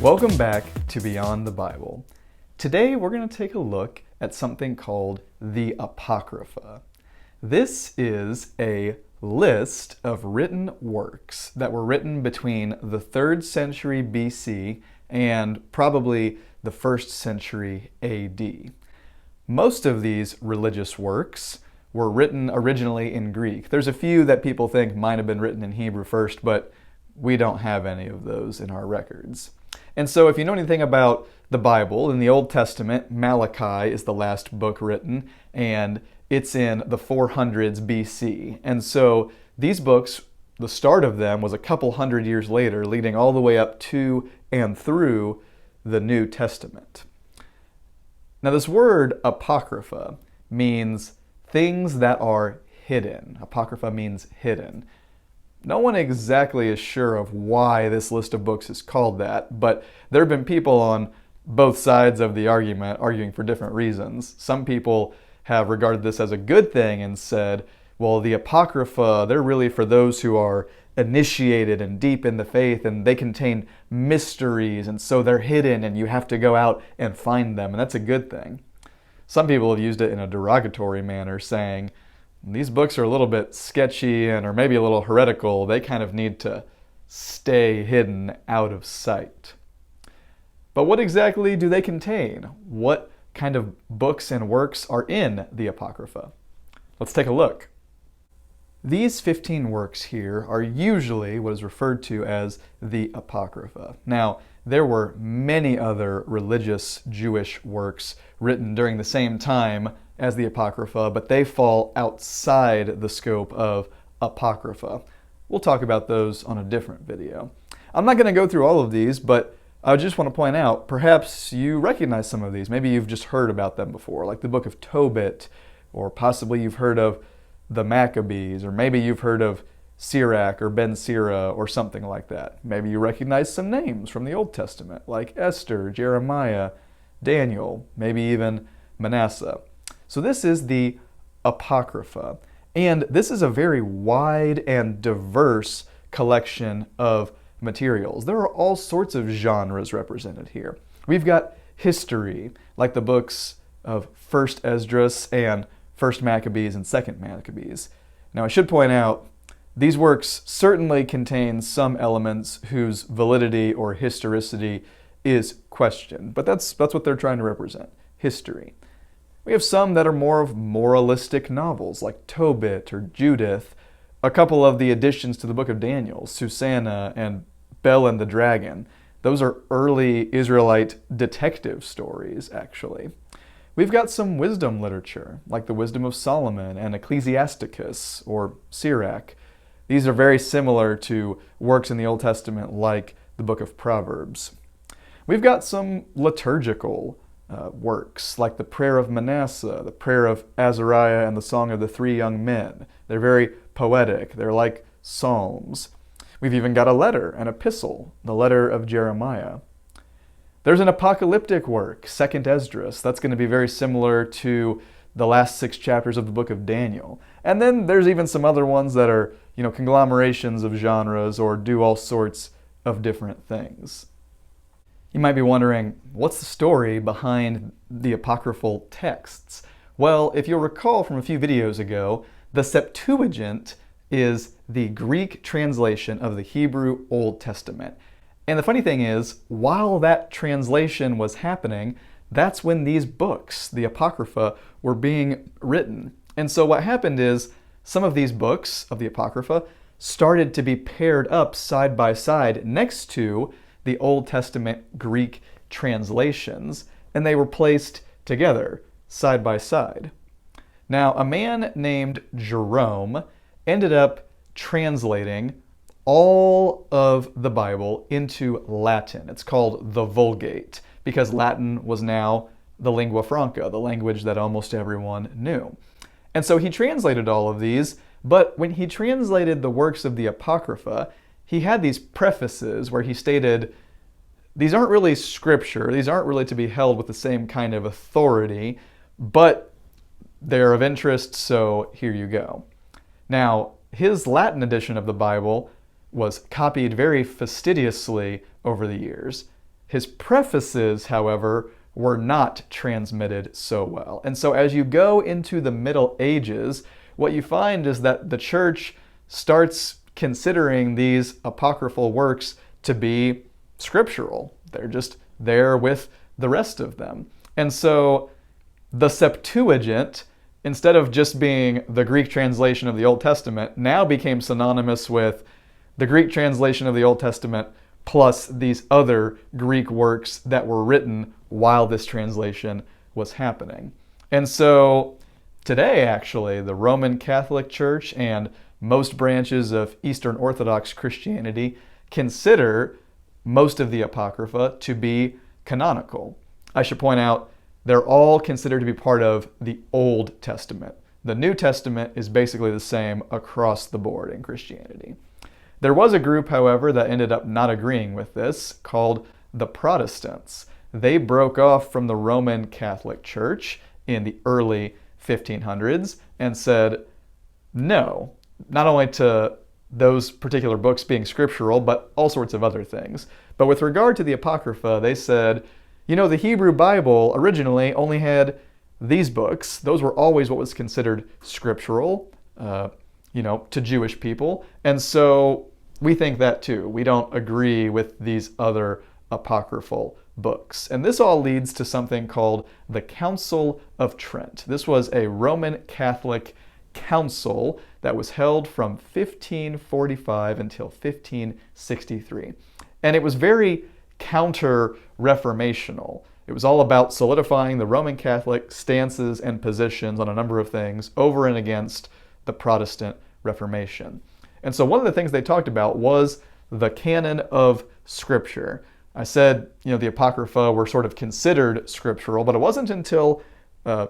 Welcome back to Beyond the Bible. Today we're going to take a look at something called the Apocrypha. This is a list of written works that were written between the 3rd century BC and probably the 1st century AD. Most of these religious works were written originally in Greek. There's a few that people think might have been written in Hebrew first, but we don't have any of those in our records. And so if you know anything about the Bible, in the Old Testament, Malachi is the last book written, and it's in the 400s BC. And so these books, the start of them was a couple hundred years later, leading all the way up to and through the New Testament. Now this word Apocrypha means things that are hidden. Apocrypha means hidden. No one exactly is sure of why this list of books is called that, but there have been people on both sides of the argument arguing for different reasons. Some people have regarded this as a good thing and said, well, the Apocrypha, they're really for those who are initiated and deep in the faith, and they contain mysteries, and so they're hidden, and you have to go out and find them, and that's a good thing. Some people have used it in a derogatory manner, saying, these books are a little bit sketchy and or maybe a little heretical. They kind of need to stay hidden out of sight. But what exactly do they contain? What kind of books and works are in the Apocrypha? Let's take a look. These 15 works here are usually what is referred to as the Apocrypha. Now, there were many other religious Jewish works written during the same time as the Apocrypha, but they fall outside the scope of Apocrypha. We'll talk about those on a different video. I'm not going to go through all of these, but I just want to point out, perhaps you recognize some of these. Maybe you've just heard about them before, like the book of Tobit, or possibly you've heard of the Maccabees, or maybe you've heard of Sirach or Ben Sira or something like that. Maybe you recognize some names from the Old Testament, like Esther, Jeremiah, Daniel, maybe even Manasseh. So this is the Apocrypha, and this is a very wide and diverse collection of materials. There are all sorts of genres represented here. We've got history, like the books of 1st Esdras and 1st Maccabees and 2nd Maccabees. Now I should point out, these works certainly contain some elements whose validity or historicity is questioned, but that's what they're trying to represent, history. We have some that are more of moralistic novels, like Tobit or Judith, a couple of the additions to the book of Daniel, Susanna and Bel and the Dragon. Those are early Israelite detective stories, actually. We've got some wisdom literature, like the Wisdom of Solomon and Ecclesiasticus or Sirach. These are very similar to works in the Old Testament, like the book of Proverbs. We've got some liturgical works, like the Prayer of Manasseh, the Prayer of Azariah, and the Song of the Three Young Men. They're very poetic. They're like psalms. We've even got a letter, an epistle, the letter of Jeremiah. There's an apocalyptic work, 2nd Esdras. That's going to be very similar to the last 6 chapters of the book of Daniel. And then there's even some other ones that are, conglomerations of genres or do all sorts of different things. You might be wondering, what's the story behind the apocryphal texts? Well, if you'll recall from a few videos ago, the Septuagint is the Greek translation of the Hebrew Old Testament. And the funny thing is, while that translation was happening, that's when these books, the Apocrypha, were being written. And so what happened is, some of these books of the Apocrypha started to be paired up side by side next to the Old Testament Greek translations, and they were placed together, side by side. Now, a man named Jerome ended up translating all of the Bible into Latin. It's called the Vulgate, because Latin was now the lingua franca, the language that almost everyone knew. And so he translated all of these, but when he translated the works of the Apocrypha, he had these prefaces where he stated, these aren't really scripture, these aren't really to be held with the same kind of authority, but they're of interest, so here you go. Now, his Latin edition of the Bible was copied very fastidiously over the years. His prefaces, however, were not transmitted so well. And so as you go into the Middle Ages, what you find is that the church starts considering these apocryphal works to be scriptural. They're just there with the rest of them. And so the Septuagint, instead of just being the Greek translation of the Old Testament, now became synonymous with the Greek translation of the Old Testament plus these other Greek works that were written while this translation was happening. And so today, actually, the Roman Catholic Church and most branches of Eastern Orthodox Christianity consider most of the Apocrypha to be canonical. I should point out, they're all considered to be part of the Old Testament. The New Testament is basically the same across the board in Christianity. There was a group, however, that ended up not agreeing with this, called the Protestants. They broke off from the Roman Catholic Church in the early 1500s and said no, not only to those particular books being scriptural, but all sorts of other things. But with regard to the Apocrypha, they said, the Hebrew Bible originally only had these books. Those were always what was considered scriptural, to Jewish people. And so we think that too. We don't agree with these other apocryphal books. And this all leads to something called the Council of Trent. This was a Roman Catholic council that was held from 1545 until 1563. And it was very counter-reformational. It was all about solidifying the Roman Catholic stances and positions on a number of things over and against the Protestant Reformation. And so one of the things they talked about was the canon of Scripture. I said, the Apocrypha were sort of considered scriptural, but it wasn't until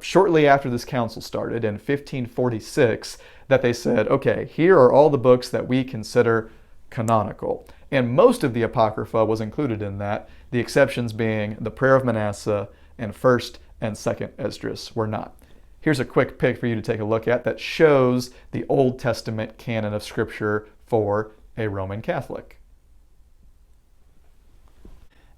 shortly after this council started in 1546 that they said, okay, here are all the books that we consider canonical. And most of the Apocrypha was included in that, the exceptions being the Prayer of Manasseh and 1st and 2nd Esdras were not. Here's a quick pic for you to take a look at that shows the Old Testament canon of Scripture for a Roman Catholic.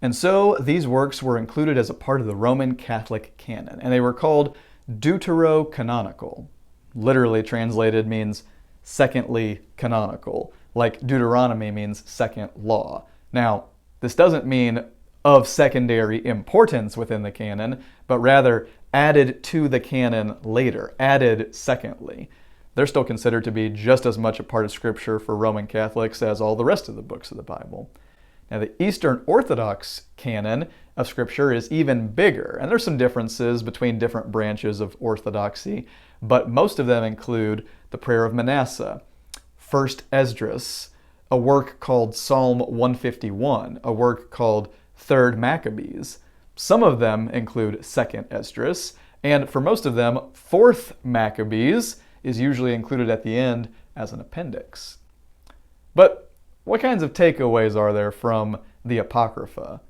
And so these works were included as a part of the Roman Catholic canon, and they were called deuterocanonical. Literally translated means secondly canonical, like Deuteronomy means second law. Now, this doesn't mean of secondary importance within the canon, but rather added to the canon later, added secondly. They're still considered to be just as much a part of Scripture for Roman Catholics as all the rest of the books of the Bible. Now, the Eastern Orthodox canon of Scripture is even bigger, and there's some differences between different branches of Orthodoxy, but most of them include the Prayer of Manasseh, 1st Esdras, a work called Psalm 151, a work called 3rd Maccabees. Some of them include 2nd Esdras, and for most of them, 4th Maccabees is usually included at the end as an appendix. But what kinds of takeaways are there from the Apocrypha?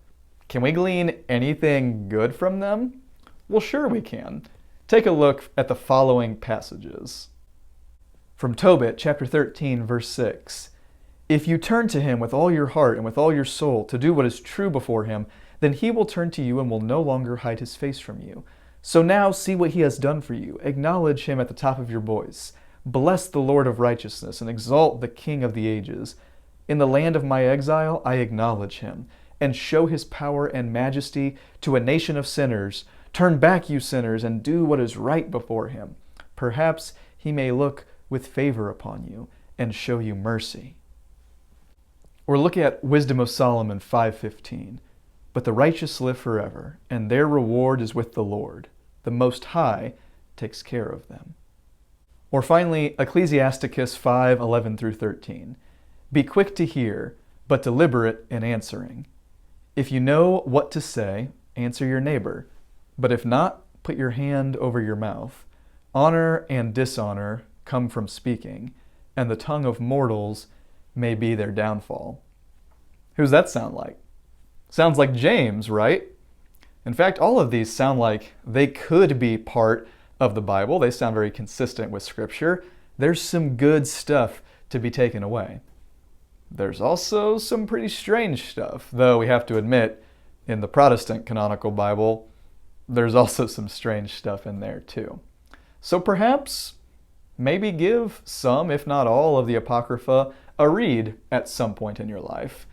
Can we glean anything good from them? Well, sure we can. Take a look at the following passages. From Tobit, chapter 13, verse 6. If you turn to him with all your heart and with all your soul to do what is true before him, then he will turn to you and will no longer hide his face from you. So now see what he has done for you. Acknowledge him at the top of your voice. Bless the Lord of righteousness and exalt the King of the ages. In the land of my exile, I acknowledge him and show his power and majesty to a nation of sinners. Turn back, you sinners, and do what is right before him. Perhaps he may look with favor upon you and show you mercy. Or look at Wisdom of Solomon 5:15. But the righteous live forever, and their reward is with the Lord. The Most High takes care of them. Or finally, Ecclesiasticus 5:11 through 13. Be quick to hear, but deliberate in answering. If you know what to say, answer your neighbor. But if not, put your hand over your mouth. Honor and dishonor come from speaking, and the tongue of mortals may be their downfall. Who's that sound like? Sounds like James, right? In fact, all of these sound like they could be part of the Bible. They sound very consistent with Scripture. There's some good stuff to be taken away. There's also some pretty strange stuff, though we have to admit, in the Protestant canonical Bible, there's also some strange stuff in there too. So perhaps maybe give some, if not all, of the Apocrypha a read at some point in your life.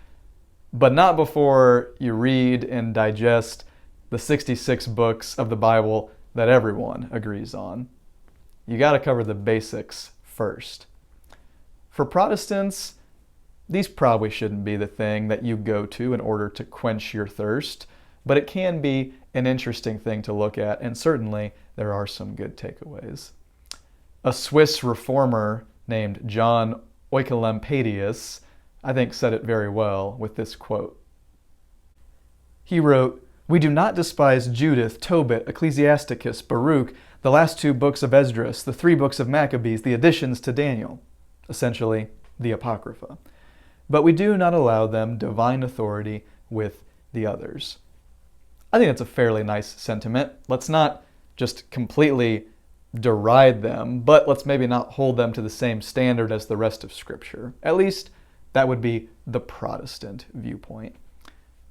But not before you read and digest the 66 books of the Bible that everyone agrees on. You got to cover the basics first. For Protestants, these probably shouldn't be the thing that you go to in order to quench your thirst, but it can be an interesting thing to look at, and certainly there are some good takeaways. A Swiss reformer named John Oecolampadius, I think, said it very well with this quote. He wrote, "We do not despise Judith, Tobit, Ecclesiasticus, Baruch, the last 2 books of Esdras, the 3 books of Maccabees, the additions to Daniel," essentially the Apocrypha. "But we do not allow them divine authority with the others." I think that's a fairly nice sentiment. Let's not just completely deride them, but let's maybe not hold them to the same standard as the rest of Scripture. At least that would be the Protestant viewpoint.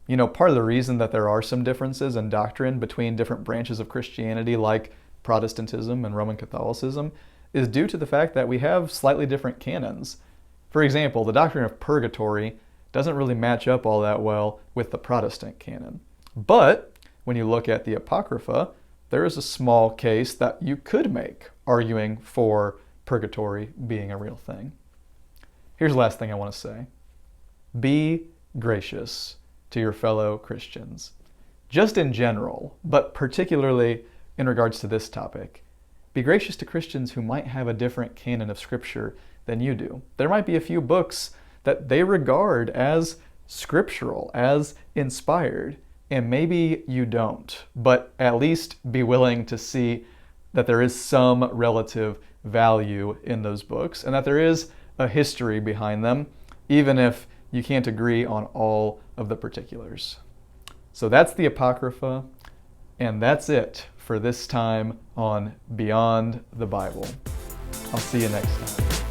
You know, part of the reason that there are some differences in doctrine between different branches of Christianity, like Protestantism and Roman Catholicism, is due to the fact that we have slightly different canons. For example, the doctrine of purgatory doesn't really match up all that well with the Protestant canon. But when you look at the Apocrypha, there is a small case that you could make arguing for purgatory being a real thing. Here's the last thing I want to say. Be gracious to your fellow Christians. Just in general, but particularly in regards to this topic. Be gracious to Christians who might have a different canon of Scripture than you do. There might be a few books that they regard as scriptural, as inspired, and maybe you don't, but at least be willing to see that there is some relative value in those books and that there is a history behind them, even if you can't agree on all of the particulars. So that's the Apocrypha, and that's it for this time on Beyond the Bible. I'll see you next time.